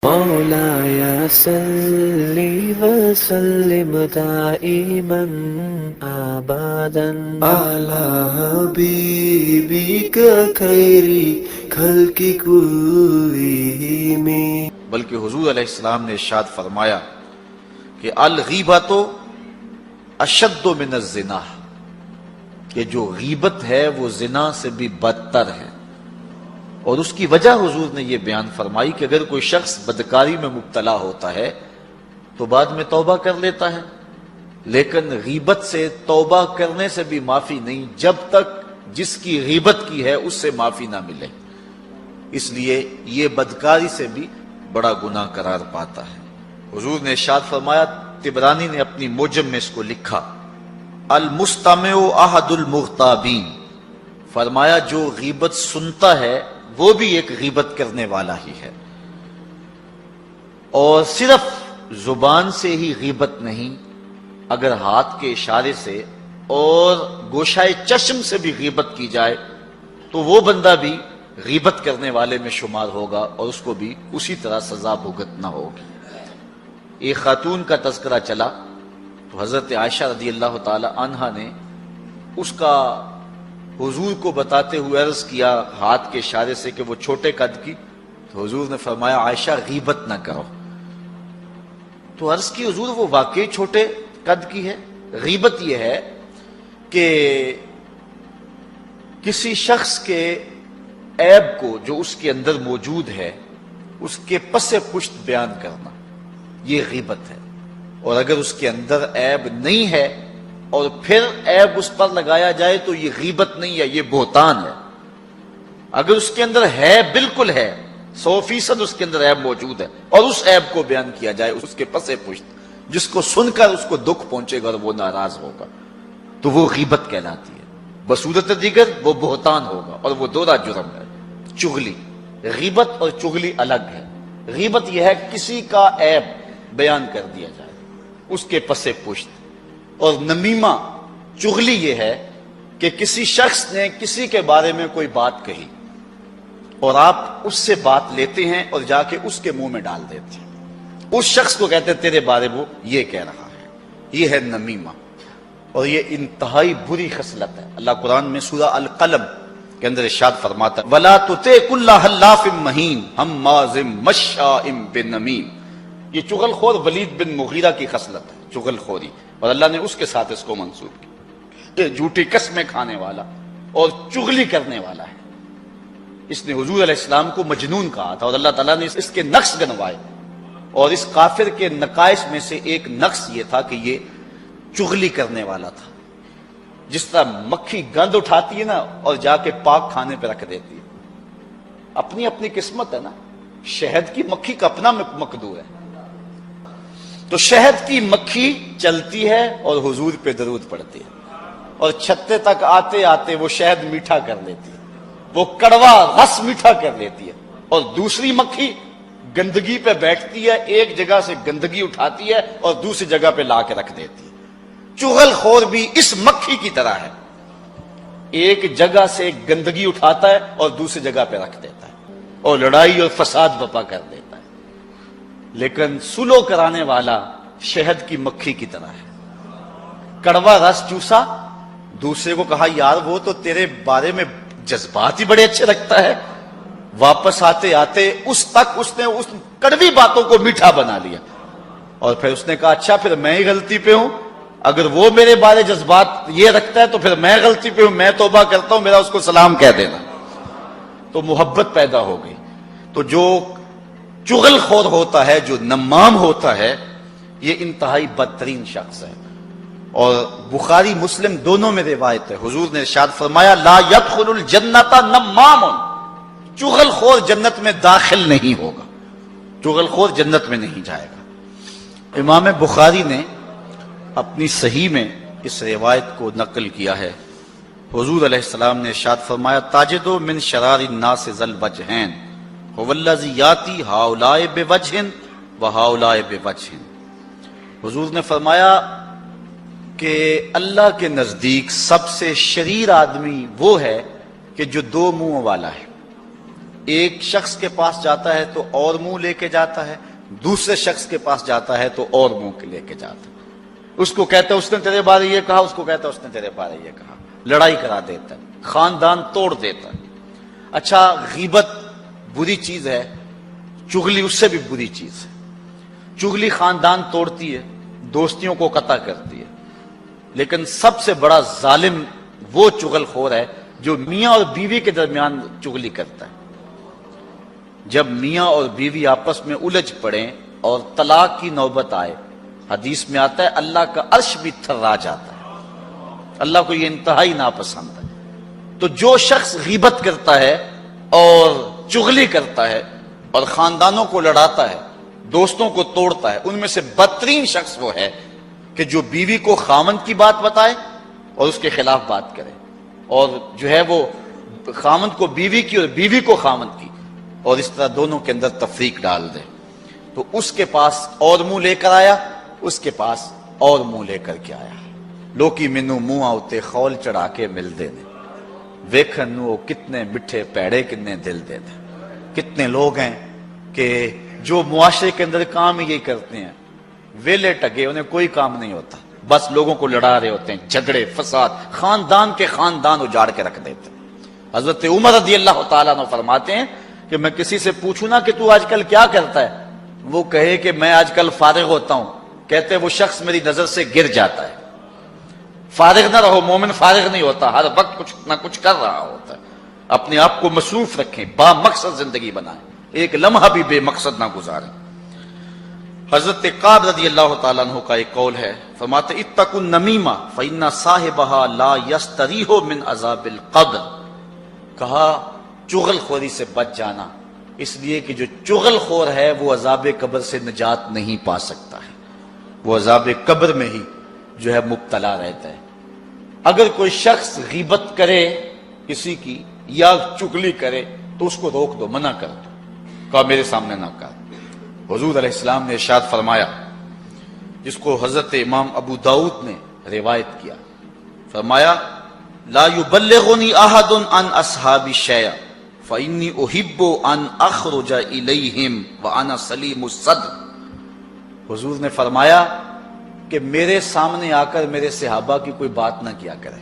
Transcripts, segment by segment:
مولاي صل وسلم دائما ابدا على حبيبك خير خلق كلهم. بلکہ حضور علیہ السلام نے ارشاد فرمایا کہ الغیبۃ اشد من الزنا، کہ جو غیبت ہے وہ زنا سے بھی بدتر ہے. اور اس کی وجہ حضور نے یہ بیان فرمائی کہ اگر کوئی شخص بدکاری میں مبتلا ہوتا ہے تو بعد میں توبہ کر لیتا ہے، لیکن غیبت سے توبہ کرنے سے بھی معافی نہیں جب تک جس کی غیبت کی ہے اس سے معافی نہ ملے. اس لیے یہ بدکاری سے بھی بڑا گناہ قرار پاتا ہے. حضور نے ارشاد فرمایا، طبرانی نے اپنی موجم میں اس کو لکھا، المستمع احد المغتابین، فرمایا جو غیبت سنتا ہے وہ بھی ایک غیبت کرنے والا ہی ہے. اور صرف زبان سے ہی غیبت نہیں، اگر ہاتھ کے اشارے سے اور گوشائے چشم سے بھی غیبت کی جائے تو وہ بندہ بھی غیبت کرنے والے میں شمار ہوگا اور اس کو بھی اسی طرح سزا بھگتنا ہوگی. ایک خاتون کا تذکرہ چلا تو حضرت عائشہ رضی اللہ تعالی عنہا نے اس کا حضور کو بتاتے ہوئے عرض کیا ہاتھ کے اشارے سے کہ وہ چھوٹے قد کی، تو حضور نے فرمایا عائشہ غیبت نہ کرو. تو عرض کی حضور وہ واقعی چھوٹے قد کی ہے؟ غیبت یہ ہے کہ کسی شخص کے عیب کو جو اس کے اندر موجود ہے اس کے پس پشت بیان کرنا، یہ غیبت ہے. اور اگر اس کے اندر عیب نہیں ہے اور پھر عیب اس پر لگایا جائے تو یہ غیبت نہیں ہے، یہ بہتان ہے. اگر اس کے اندر ہے، بالکل ہے، 100% اس کے اندر عیب موجود ہے اور اس عیب کو بیان کیا جائے اس کے پس پشت، جس کو سن کر اس کو دکھ پہنچے گا اور وہ ناراض ہوگا، تو وہ غیبت کہلاتی ہے. بصورت دیگر وہ بہتان ہوگا اور وہ دوہرا جرم ہے. چغلی، غیبت اور چغلی الگ ہے. غیبت یہ ہے کسی کا عیب بیان کر دیا جائے اس کے پس پشت، اور نمیمہ چغلی یہ ہے کہ کسی شخص نے کسی کے بارے میں کوئی بات کہی اور آپ اس سے بات لیتے ہیں اور جا کے اس کے منہ میں ڈال دیتے ہیں. اس شخص کو کہتے ہیں تیرے بارے وہ یہ کہہ رہا ہے، یہ ہے نمیمہ. اور یہ انتہائی بری خصلت ہے. اللہ قرآن میں سورہ القلم کے اندر ارشاد فرماتا ہے وَلَا تُطِعْ كُلَّ حَلَّافٍ مَّهِينٍ هَمَّازٍ مَّشَّاءٍ بِنَمِيمٍ. یہ چغل خور ولید بن مغیرہ کی خصلت ہے، چغل خوری، اور اللہ نے اس کے ساتھ اس کو منسوب کیا. یہ جھوٹی قسمیں کھانے والا اور چغلی کرنے والا ہے. اس نے حضور علیہ السلام کو مجنون کہا تھا اور اللہ تعالیٰ نے اس کے نقص گنوائے. اور اس کافر کے نقائص میں سے ایک نقص یہ تھا کہ یہ چغلی کرنے والا تھا. جس طرح مکھی گند اٹھاتی ہے نا اور جا کے پاک کھانے پہ رکھ دیتی ہے، اپنی اپنی قسمت ہے نا. شہد کی مکھی کا اپنا مقدور ہے. تو شہد کی مکھی چلتی ہے اور حضور پہ درود پڑتی ہے اور چھتے تک آتے آتے وہ شہد میٹھا کر لیتی ہے، وہ کڑوا رس میٹھا کر لیتی ہے. اور دوسری مکھی گندگی پہ بیٹھتی ہے، ایک جگہ سے گندگی اٹھاتی ہے اور دوسری جگہ پہ لا کے رکھ دیتی ہے. چغل خور بھی اس مکھی کی طرح ہے، ایک جگہ سے گندگی اٹھاتا ہے اور دوسری جگہ پہ رکھ دیتا ہے اور لڑائی اور فساد برپا کر دیتا ہے. لیکن سلو کرانے والا شہد کی مکھی کی طرح ہے. کڑوا رس چوسا، دوسرے کو کہا یار وہ تو تیرے بارے میں جذبات ہی بڑے اچھے رکھتا ہے، واپس آتے آتے اس نے اس کڑوی باتوں کو میٹھا بنا لیا. اور پھر اس نے کہا اچھا پھر میں ہی غلطی پہ ہوں، اگر وہ میرے بارے جذبات یہ رکھتا ہے تو پھر میں غلطی پہ ہوں، میں توبہ کرتا ہوں، میرا اس کو سلام کہہ دینا. تو محبت پیدا ہو گئی. تو جو چغل خور ہوتا ہے، جو نمام ہوتا ہے، یہ انتہائی بدترین شخص ہے. اور بخاری مسلم دونوں میں روایت ہے، حضور نے ارشاد فرمایا لا يدخل الجنت نمام، چغل خور جنت میں داخل نہیں ہوگا، چغل خور جنت میں نہیں جائے گا. امام بخاری نے اپنی صحیح میں اس روایت کو نقل کیا ہے. حضور علیہ السلام نے ارشاد فرمایا تاجدو من شرار الناس ذل وجہین هو الذی یاتی ہؤلاء بوجہ وہؤلاء بوجہ. حضور نے فرمایا کہ اللہ کے نزدیک سب سے شریر آدمی وہ ہے کہ جو دو منہوں والا ہے. ایک شخص کے پاس جاتا ہے تو اور منہ لے کے جاتا ہے، دوسرے شخص کے پاس جاتا ہے تو اور منہ لے کے جاتا ہے. اس کو کہتا ہے اس نے تیرے بارے یہ کہا، اس کو کہتا ہے اس نے تیرے بارے یہ کہا، لڑائی کرا دیتا ہے، خاندان توڑ دیتا ہے. اچھا، غیبت بری چیز ہے، چغلی اس سے بھی بری چیز ہے. چغلی خاندان توڑتی ہے، دوستیوں کو قطع کرتی ہے، لیکن سب سے بڑا ظالم وہ چغل خور ہے جو میاں اور بیوی کے درمیان چغلی کرتا ہے. جب میاں اور بیوی آپس میں الجھ پڑیں اور طلاق کی نوبت آئے، حدیث میں آتا ہے اللہ کا عرش بھی تھرا جاتا ہے. اللہ کو یہ انتہائی ناپسند ہے. تو جو شخص غیبت کرتا ہے اور چغلی کرتا ہے اور خاندانوں کو لڑاتا ہے، دوستوں کو توڑتا ہے، ان میں سے بدترین شخص وہ ہے کہ جو بیوی کو خامند کی بات بتائے اور اس کے خلاف بات کرے، اور جو ہے وہ خامند کو بیوی کی اور بیوی کو خامند کی، اور اس طرح دونوں کے اندر تفریق ڈال دے. تو اس کے پاس اور منہ لے کر آیا، اس کے پاس اور منہ لے کر کے آیا. لوکی منو منہ آتے خول چڑھا کے مل دے دے، ویکھن نو کتنے مٹھے پیڑے کتنے دل دے دے. کتنے لوگ ہیں کہ جو معاشرے کے اندر کام ہی یہی کرتے ہیں، ویلے ٹگے، انہیں کوئی کام نہیں ہوتا، بس لوگوں کو لڑا رہے ہوتے ہیں، جھگڑے فساد، خاندان کے خاندان اجاڑ کے رکھ دیتے ہیں. حضرت عمر رضی اللہ تعالیٰ عنہ فرماتے ہیں کہ میں کسی سے پوچھوں نا کہ تو آج کل کیا کرتا ہے، وہ کہے کہ میں آج کل فارغ ہوتا ہوں، کہتے وہ شخص میری نظر سے گر جاتا ہے. فارغ نہ رہو، مومن فارغ نہیں ہوتا، ہر وقت کچھ نہ کچھ کر رہا ہوتا ہے. اپنے آپ کو مصروف رکھیں، با مقصد زندگی بنائیں، ایک لمحہ بھی بے مقصد نہ گزاریں. حضرت قعب رضی اللہ تعالیٰ عنہ کا ایک قول ہے، فرماتے اتقوا النمیمہ فإن صاحبها لا یستریح من عذاب القبر. کہا چغل خوری سے بچ جانا، اس لیے کہ جو چغل خور ہے وہ عذاب قبر سے نجات نہیں پا سکتا ہے، وہ عذاب قبر میں ہی جو ہے مبتلا رہتا ہے. اگر کوئی شخص غیبت کرے کسی کی یا چغلی کرے تو اس کو روک دو، منع کر دو، کہا میرے سامنے نہ کر. حضور علیہ السلام نے ارشاد فرمایا، جس کو حضرت امام ابو داؤد نے روایت کیا، فرمایا لا یبلغنی احد عن اصحابی شیئا فانی احب ان اخرج الیہم وانا سلیم الصدر. حضور نے فرمایا کہ میرے سامنے آ کر میرے صحابہ کی کوئی بات نہ کیا کرے،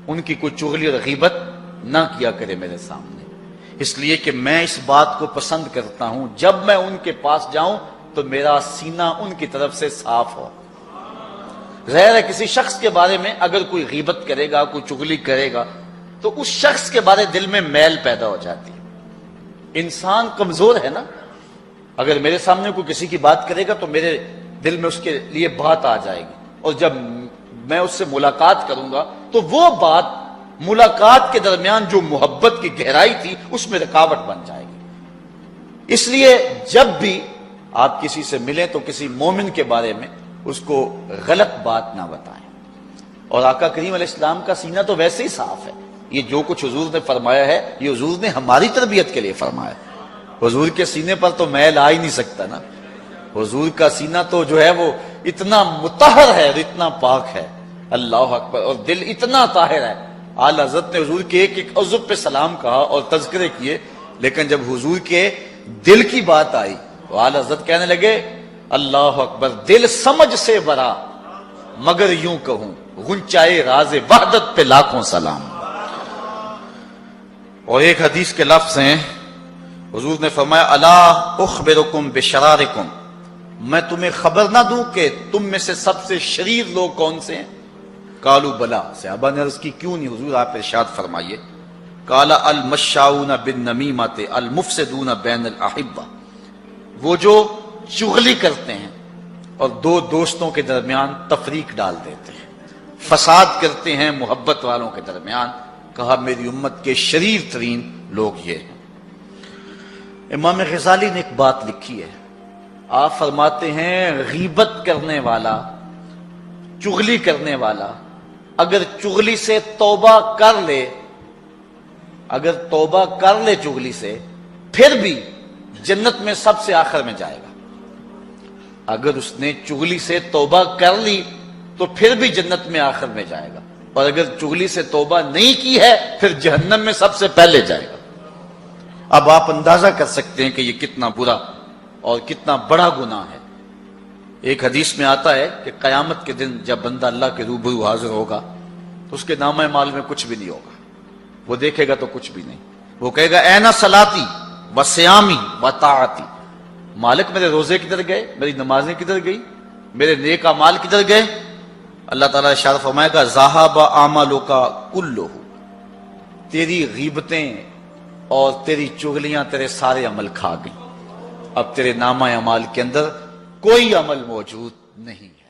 ان کی کوئی چغلی اور غیبت نہ کیا کرے میرے سامنے، اس لیے کہ میں اس بات کو پسند کرتا ہوں جب میں ان کے پاس جاؤں تو میرا سینہ ان کی طرف سے صاف ہو. ظاہر ہے کسی شخص کے بارے میں اگر کوئی غیبت کرے گا، کوئی چغلی کرے گا تو اس شخص کے بارے دل میں میل پیدا ہو جاتی ہے. انسان کمزور ہے نا، اگر میرے سامنے کوئی کسی کی بات کرے گا تو میرے دل میں اس کے لیے بات آ جائے گی، اور جب میں اس سے ملاقات کروں گا تو وہ بات ملاقات کے درمیان جو محبت کی گہرائی تھی اس میں رکاوٹ بن جائے گی. اس لیے جب بھی آپ کسی سے ملیں تو کسی مومن کے بارے میں اس کو غلط بات نہ بتائیں. اور آقا کریم علیہ السلام کا سینہ تو ویسے ہی صاف ہے. یہ جو کچھ حضور نے فرمایا ہے یہ حضور نے ہماری تربیت کے لیے فرمایا ہے. حضور کے سینے پر تو میل آ ہی نہیں سکتا نا. حضور کا سینہ تو جو ہے وہ اتنا مطہر ہے اور اتنا پاک ہے، اللہ اکبر، اور دل اتنا طاہر ہے. اعلی حضرت نے حضور کے ایک ایک عضو پہ سلام کہا اور تذکرے کیے، لیکن جب حضور کے دل کی بات آئی تو اعلی حضرت کہنے لگے اللہ اکبر، دل سمجھ سے برا مگر یوں کہوں غنچائے راز وحدت پہ لاکھوں سلام. اور ایک حدیث کے لفظ ہیں، حضور نے فرمایا الا اخبرکم بشرارکم، میں تمہیں خبر نہ دوں کہ تم میں سے سب سے شریر لوگ کون سے ہیں؟ قالوا بلا، صحابہ نے عرض کی کیوں نہیں حضور، آپ ارشاد فرمائیے. قال المشاؤون بالنمیمۃ المفسدون بین الاحبہ، وہ جو چغلی کرتے ہیں اور دو دوستوں کے درمیان تفریق ڈال دیتے ہیں، فساد کرتے ہیں محبت والوں کے درمیان. کہا میری امت کے شریر ترین لوگ یہ ہیں. امام غزالی نے ایک بات لکھی ہے، آپ فرماتے ہیں غیبت کرنے والا، چغلی کرنے والا اگر چغلی سے توبہ کر لے، اگر توبہ کر لے چغلی سے، پھر بھی جنت میں سب سے آخر میں جائے گا. اگر اس نے چغلی سے توبہ کر لی تو پھر بھی جنت میں آخر میں جائے گا، اور اگر چغلی سے توبہ نہیں کی ہے پھر جہنم میں سب سے پہلے جائے گا. اب آپ اندازہ کر سکتے ہیں کہ یہ کتنا برا اور کتنا بڑا گناہ ہے۔ ایک حدیث میں آتا ہے کہ قیامت کے دن جب بندہ اللہ کے روبرو حاضر ہوگا تو اس کے نامہ مال میں کچھ بھی نہیں ہوگا، وہ دیکھے گا تو کچھ بھی نہیں، وہ کہے گا اینا صلاتی و سیامی و طاعتی، مالک میرے روزے کدھر گئے، میری نمازیں کدھر گئی، میرے نیک اعمال کدھر گئے؟ اللہ تعالیٰ ارشاد فرمائے گا ذہب اعمالک کلہ، تیری غیبتیں اور تیری چغلیاں تیرے سارے عمل کھا گئی، اب تیرے نامہ اعمال کے اندر کوئی عمل موجود نہیں ہے۔